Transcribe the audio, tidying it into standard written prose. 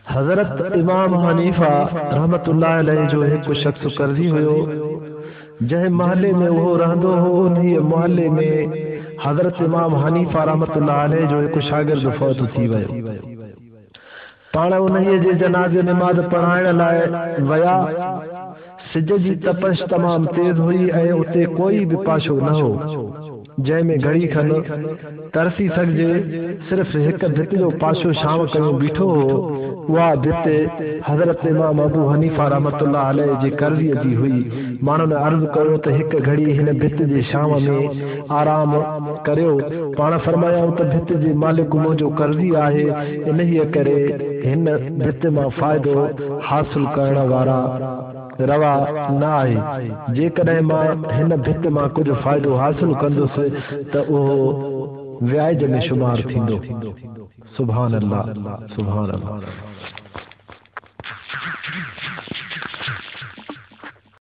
हजरत इमाम हनीफा रहमतुल्लाह अलैहि जो एक शख्स कर्जी हुयो जंहिं महल्ले में वो रहंदो हो उन मोहल्ले में हजरत इमाम हनीफा रहमतुल्लाह अलैहि जो एक शागिर्द फौत थी वियो। पाण उन्हीअ जे जनाज़े नमाज़ पढ़ाइण लाइ वया। सिज जी तपश तमाम तेज हुई ऐं उते कोई भी पाशो न हो जंहिंमें घड़ी खन तरसी सघिजे। सिर्फ हिक भित जो पाशो शाम कयो बीठो हो। उहा भित हज़रत इमाम अबू हनीफा रहमतुल्लाह अलैहि जी कर्ज़ीअ जी हुई। माण्हुनि अर्ज़ कयो त हिक घड़ी हिन भित जे शाम में आराम करियो। पाण फरमायाऊं त भित जे मालिक मुंहिंजो कर्ज़ी आहे, इन्हीअ करे हिन भित मां फ़ाइदो हासिल करण वारा रवा न आहे। जेकॾहिं मां हिन भित मां कुछ फ़ाइदो हासिल कंदुसि त उहो व्याज में शुमार थींदो। सुभान अल्लाह, सुभान अल्लाह।